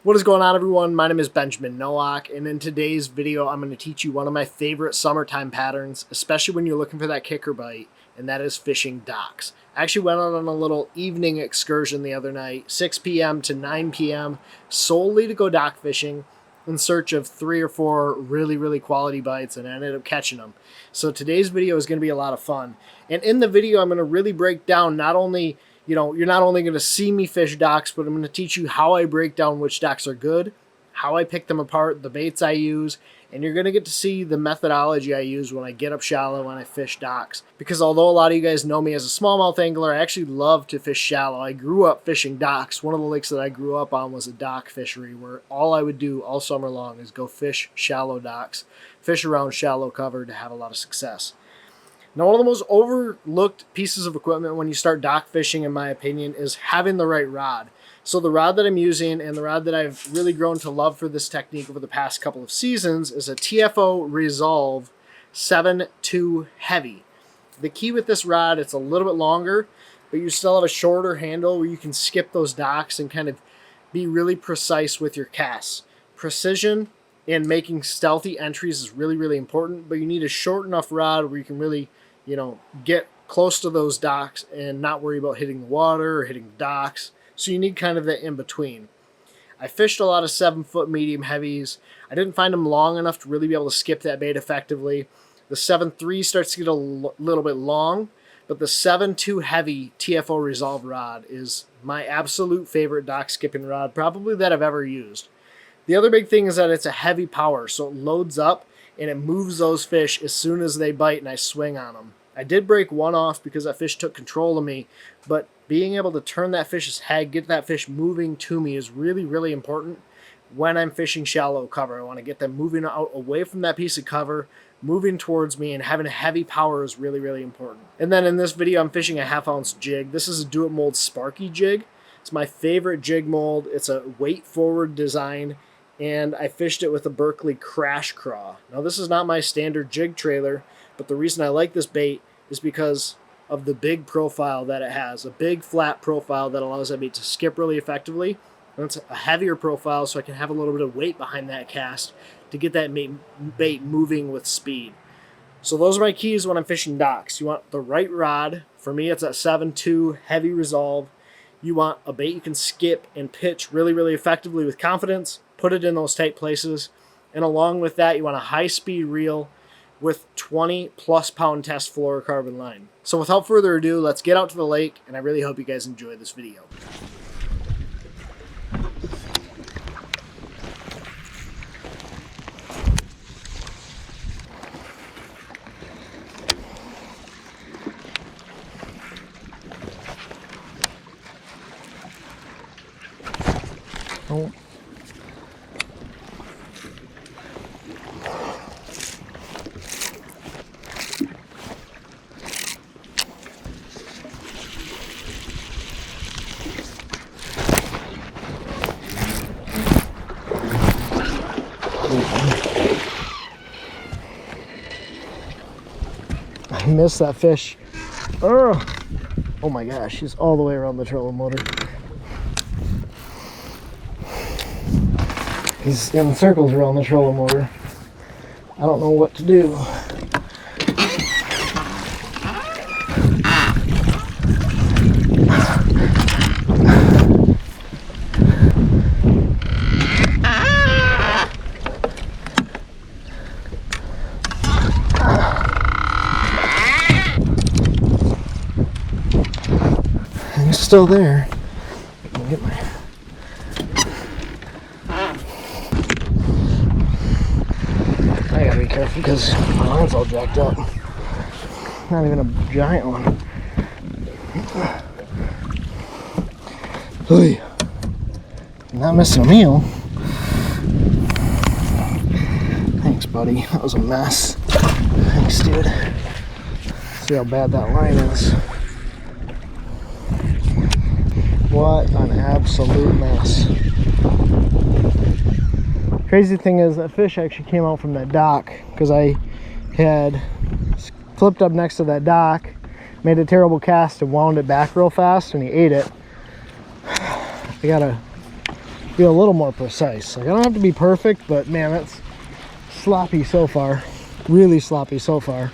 What is going on, everyone? My name is Benjamin Nowak, and in today's video I'm going to teach you one of my favorite summertime patterns, especially when you're looking for that kicker bite, and that is fishing docks. I actually went out on a little evening excursion the other night, 6 p.m. to 9 p.m., solely to go dock fishing in search of 3 or 4 really quality bites, and I ended up catching them. So today's video is going to be a lot of fun. And in the video I'm going to really break down not only you're not only going to see me fish docks, but I'm going to teach you how I break down which docks are good, how I pick them apart, the baits I use, and you're going to get to see the methodology I use when I get up shallow when I fish docks. Because although a lot of you guys know me as a smallmouth angler, I actually love to fish shallow. I grew up fishing docks. One of the lakes that I grew up on was a dock fishery where all I would do all summer long is go fish shallow docks, fish around shallow cover to have a lot of success. Now, one of the most overlooked pieces of equipment when you start dock fishing, in my opinion, is having the right rod. So the rod that I'm using and the rod that I've really grown to love for this technique over the past couple of seasons is a TFO Resolve 7.2 Heavy. The key with this rod, it's a little bit longer, but you still have a shorter handle where you can skip those docks and kind of be really precise with your casts. Precision and making stealthy entries is really important, but you need a short enough rod where you can really, get close to those docks and not worry about hitting the water or hitting the docks. So you need kind of that in between. I fished a lot of 7-foot medium heavies. I didn't find them long enough to really be able to skip that bait effectively. The 7.3 starts to get a little bit long, but the 7.2 Heavy TFO Resolve rod is my absolute favorite dock skipping rod, probably that I've ever used. The other big thing is that it's a heavy power, so it loads up and it moves those fish as soon as they bite and I swing on them. I did break one off because that fish took control of me, but being able to turn that fish's head, get that fish moving to me is really important when I'm fishing shallow cover. I want to get them moving out away from that piece of cover, moving towards me, and having a heavy power is really important. And then in this video I'm fishing a 1/2 ounce jig. This is a Do It Mold Sparky jig. It's my favorite jig mold. It's a weight forward design, and I fished it with a Berkeley Crash Craw. Now this is not my standard jig trailer, but the reason I like this bait is because of the big profile that it has. A big flat profile that allows that bait to skip really effectively. And it's a heavier profile so I can have a little bit of weight behind that cast to get that bait moving with speed. So those are my keys when I'm fishing docks. You want the right rod. For me, it's a 7.2 Heavy Resolve. You want a bait you can skip and pitch really effectively with confidence. Put it in those tight places. And along with that, you want a high-speed reel with 20+ pound test fluorocarbon line. So without further ado, let's get out to the lake, and I really hope you guys enjoy this video. Oh. I missed that fish. Oh my gosh, he's all the way around the trolling motor. He's in circles around the trolling motor. I don't know what to do. He's still there. Let me get my... I gotta be careful because my line's all jacked up. Not even a giant one. Hey, not missing a meal. Thanks, buddy. That was a mess. Thanks, dude. See how bad that line is. What an absolute mess. Crazy thing is that fish actually came out from that dock because I had flipped up next to that dock, made a terrible cast and wound it back real fast, and he ate it. I gotta be a little more precise. Like, I don't have to be perfect, but man, that's sloppy so far. Really sloppy so far.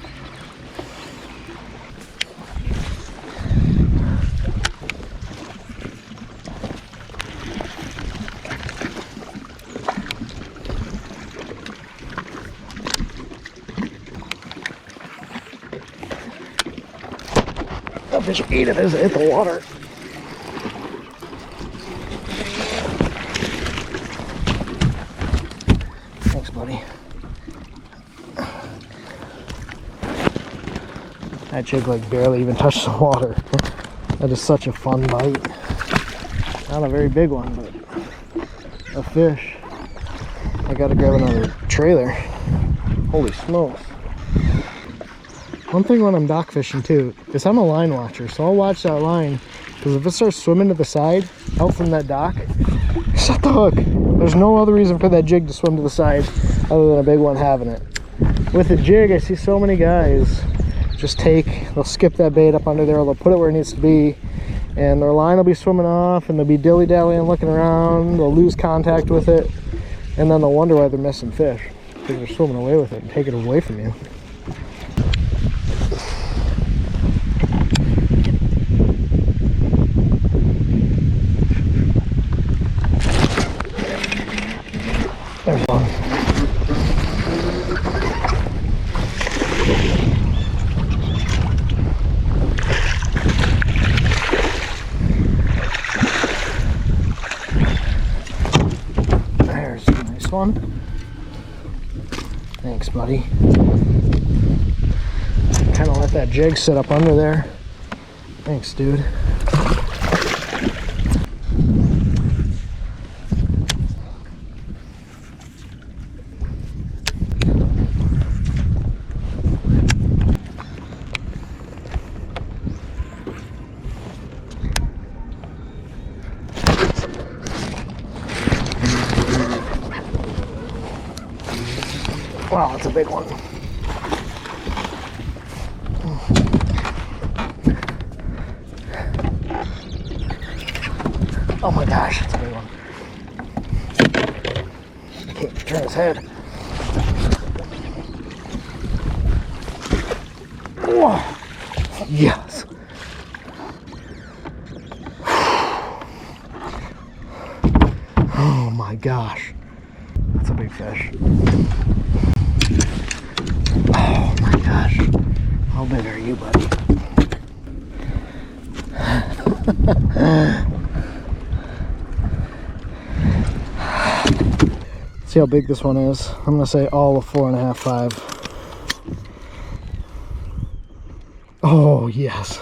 That fish ate it as it hit the water. Thanks, buddy. That jig like barely even touched the water. That is such a fun bite. Not a very big one, but a fish. I gotta grab another trailer. Holy smokes. One thing when I'm dock fishing too is I'm a line watcher, so I'll watch that line, because if it starts swimming to the side out from that dock, shut the hook. There's no other reason for that jig to swim to the side other than a big one having it. With a jig, I see so many guys just they'll skip that bait up under there, they'll put it where it needs to be, and their line will be swimming off, and they'll be dilly-dallying, looking around, they'll lose contact with it, and then they'll wonder why they're missing fish, because they're swimming away with it and taking it away from you. There's one. There's a nice one. Thanks, buddy. Kind of let that jig sit up under there. Thanks, dude. Wow, that's a big one. Oh my gosh, that's a big one. I can't turn his head. Whoa. Yes. Oh my gosh. That's a big fish. Oh my gosh. How big are you, buddy? See how big this one is. I'm gonna say all of 4.5, 5. Oh yes.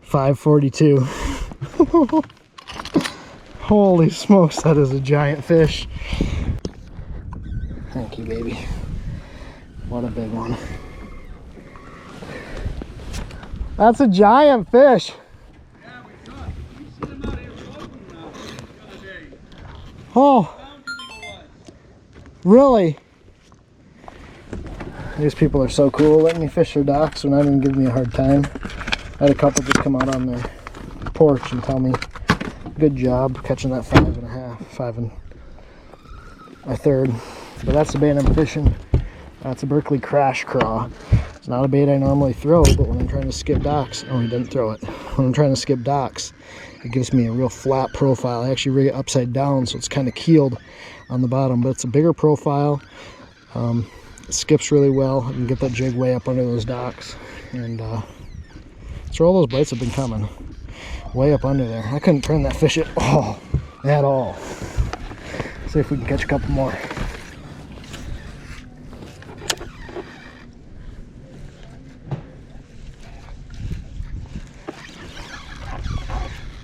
542. Holy smokes, that is a giant fish. Thank you, baby. What a big one. That's a giant fish. Yeah, we saw it. You see them out here floating the other day. Oh, really? These people are so cool, letting me fish their docks and not even giving me a hard time. I had a couple just come out on their porch and tell me, good job catching that 5.5, 5 1/3. But that's the bait I'm fishing. That's a Berkeley Crash Craw. It's not a bait I normally throw, but when I'm trying to skip docks, oh, he didn't throw it. When I'm trying to skip docks, it gives me a real flat profile. I actually rig it upside down, so it's kind of keeled on the bottom, but it's a bigger profile. It skips really well. I can get that jig way up under those docks, and that's where all those bites have been coming, way up under there. I couldn't turn that fish at all. See if we can catch a couple more.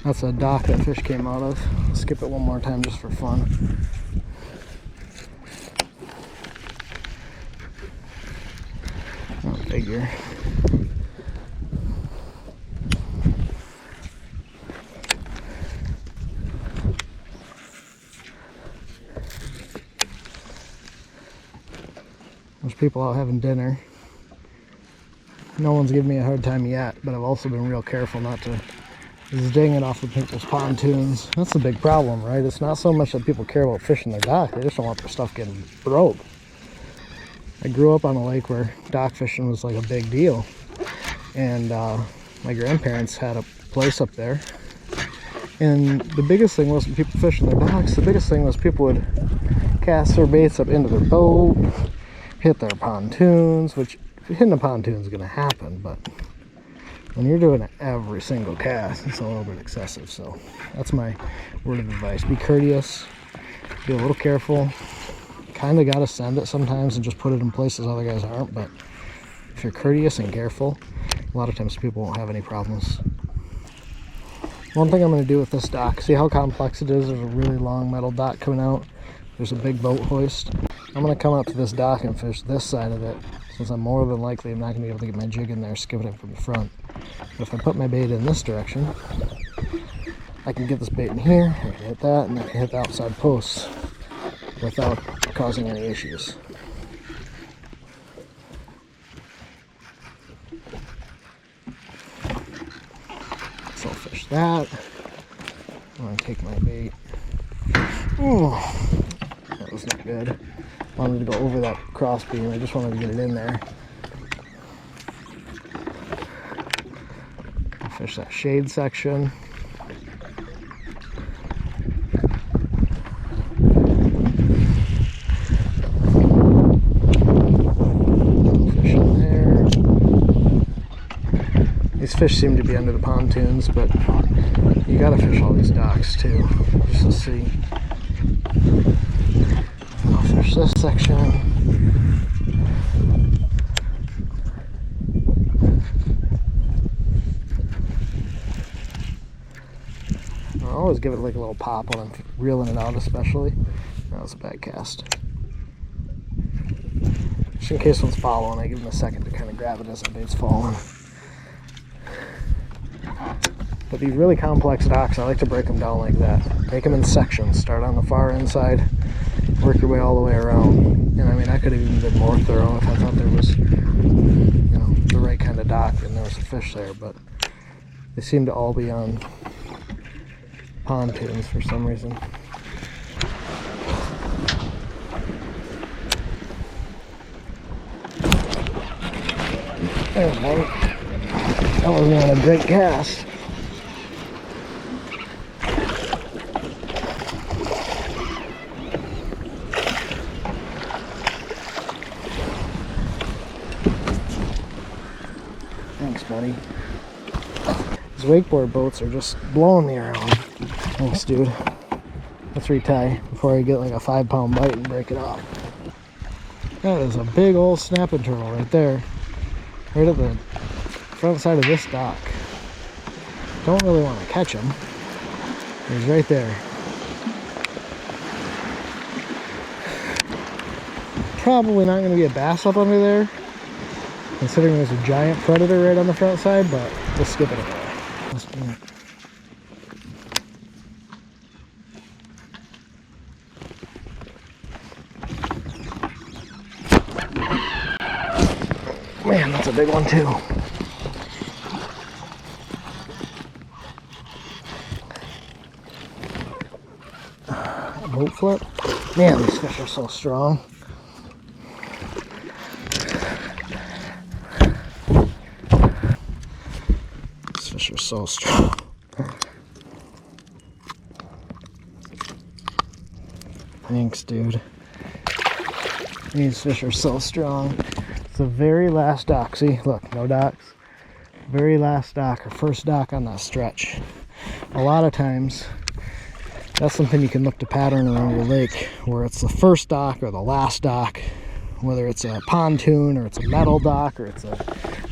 That's a dock that fish came out of. I'll skip it one more time just for fun. I'll figure. There's people out having dinner. No one's giving me a hard time yet, but I've also been real careful not to is dinging off of people's pontoons. That's the big problem, right? It's not so much that people care about fishing their dock, they just don't want their stuff getting broke. I grew up on a lake where dock fishing was like a big deal, and my grandparents had a place up there, and the biggest thing wasn't people fishing their docks. The biggest thing was people would cast their baits up into their boat, hit their pontoons, which hitting a pontoon is going to happen, but when you're doing it every single cast, it's a little bit excessive. So that's my word of advice. Be courteous, be a little careful. Kind of got to send it sometimes and just put it in places other guys aren't, but if you're courteous and careful, a lot of times people won't have any problems. One thing I'm going to do with this dock, see how complex it is? There's a really long metal dock coming out. There's a big boat hoist. I'm going to come up to this dock and fish this side of it, since I'm more than likely I'm not going to be able to get my jig in there skipping it from the front. But if I put my bait in this direction, I can get this bait in here, I can hit that, and I can hit the outside posts without causing any issues. So I'll fish that. I'm going to take my bait. Ooh, that was not good. I wanted to go over that cross beam. I just wanted to get it in there. I'll fish that shade section. Fish in there. These fish seem to be under the pontoons, but you gotta fish all these docks too, just to see. I'll fish this section. I always give it like a little pop when I'm reeling it out, especially. That was a bad cast. Just in case one's following, I give them a second to kind of grab it as the bait's falling. But these really complex docks, I like to break them down like that. Make them in sections. Start on the far inside, work your way all the way around. And I mean, I could have even been more thorough if I thought there was, you know, the right kind of dock and there was a fish there. But they seem to all be on pontoons for some reason. There we go. That was not a great cast. Thanks, buddy. These wakeboard boats are just blowing me around. Thanks, dude. Let's retie before I get like a 5-pound bite and break it off. That is a big old snapping turtle right there. Right at the front side of this dock. Don't really want to catch him. He's right there. Probably not going to be a bass up under there, considering there's a giant predator right on the front side, but we'll skip it anyway. Let's do it. Man, that's a big one too. Boat flip. Man, these fish are so strong. These fish are so strong. Thanks, dude. These fish are so strong. It's the very last dock. See, look, no docks. Very last dock, or first dock on that stretch. A lot of times, that's something you can look to pattern around your lake, where it's the first dock or the last dock, whether it's a pontoon or it's a metal dock or it's a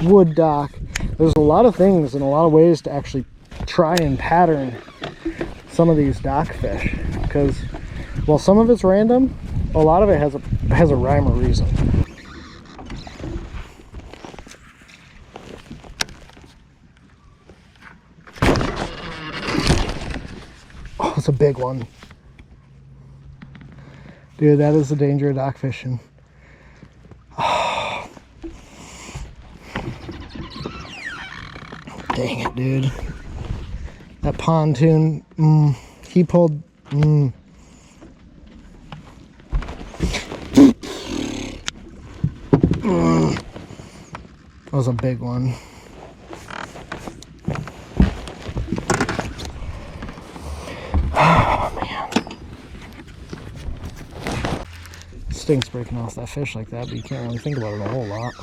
wood dock. There's a lot of things and a lot of ways to actually try and pattern some of these dock fish, because while some of it's random, a lot of it has a rhyme or reason. Oh, it's a big one. Dude, that is the danger of dock fishing. Oh. Dang it, dude. That pontoon, he pulled, that was a big one. Oh, man. It stinks breaking off that fish like that, but you can't really think about it a whole lot.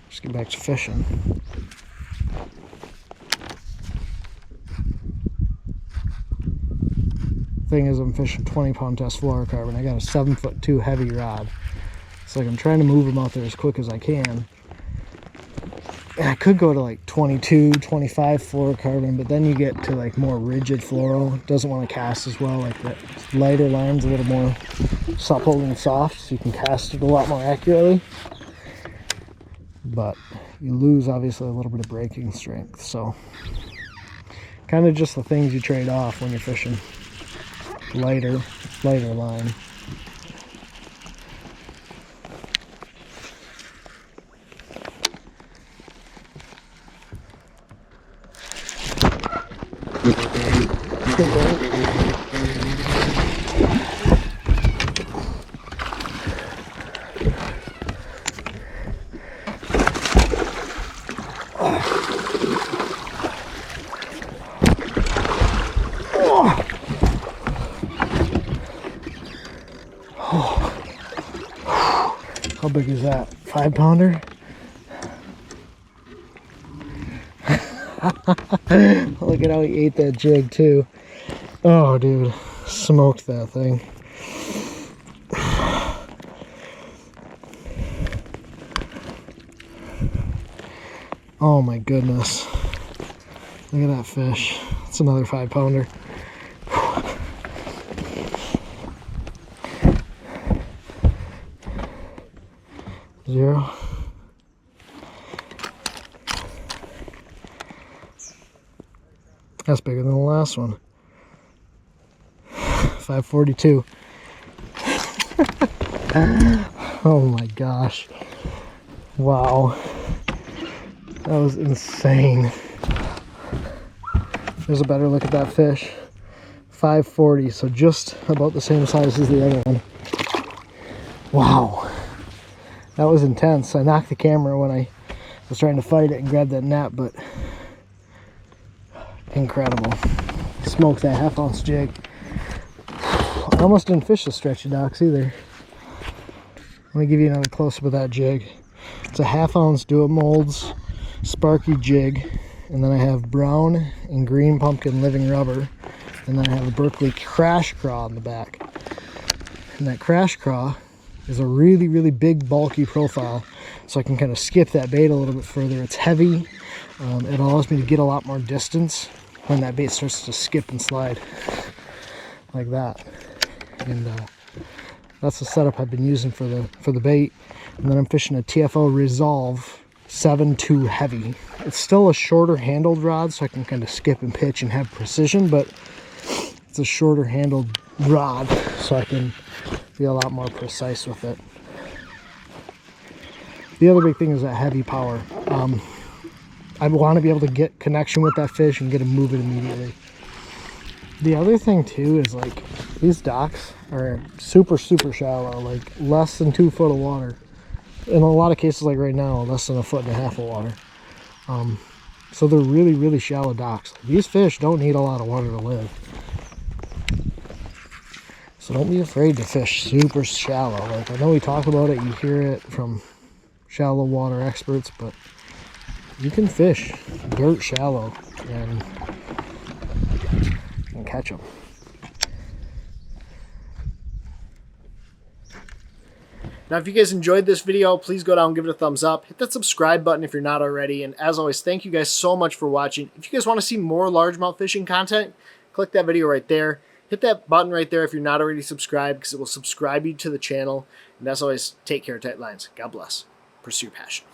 Just get back to fishing. Thing is, I'm fishing 20-pound test fluorocarbon. I got a 7'2" heavy rod. It's like I'm trying to move them out there as quick as I can. And I could go to like 22, 25 fluorocarbon, but then you get to like more rigid fluoro. It doesn't want to cast as well. Like that lighter line's a little more supple and soft, so you can cast it a lot more accurately. But you lose obviously a little bit of braking strength. So kind of just the things you trade off when you're fishing. Lighter line. How big is that? 5-pounder? Look at how he ate that jig too. Oh dude, smoked that thing. Oh my goodness. Look at that fish. It's another 5-pounder. Zero. That's bigger than the last one. 542. Oh my gosh. Wow. That was insane. There's a better look at that fish. 540, so just about the same size as the other one. Wow. That was intense. I knocked the camera when I was trying to fight it and grab that net, but incredible. Smoked that 1/2 ounce jig. I almost didn't fish the stretchy docks either. Let me give you another close-up of that jig. It's a 1/2 ounce Dual Molds Sparky jig, and then I have brown and green pumpkin living rubber, and then I have a Berkeley Crash Craw on the back. And that Crash Craw is a really, really big, bulky profile, so I can kind of skip that bait a little bit further. It's heavy. It allows me to get a lot more distance when that bait starts to skip and slide like that. And that's the setup I've been using for the bait. And then I'm fishing a TFO Resolve 7.2 heavy. It's still a shorter handled rod, so I can kind of skip and pitch and have precision, but it's a shorter handled rod, so I can be a lot more precise with it. The other big thing is that heavy power. I want to be able to get connection with that fish and get him moving immediately. The other thing too is like these docks are super shallow, like less than 2 foot of water. In a lot of cases, like right now, less than 1.5 foot of water. So they're really shallow docks. These fish don't need a lot of water to live. So don't be afraid to fish super shallow. Like, I know we talk about it, you hear it from shallow water experts, but you can fish dirt shallow and catch them. Now, if you guys enjoyed this video, please go down and give it a thumbs up. Hit that subscribe button if you're not already. And as always, thank you guys so much for watching. If you guys want to see more largemouth fishing content, click that video right there. Hit that button right there if you're not already subscribed, because it will subscribe you to the channel. And as always, take care, tight lines. God bless. Pursue your passion.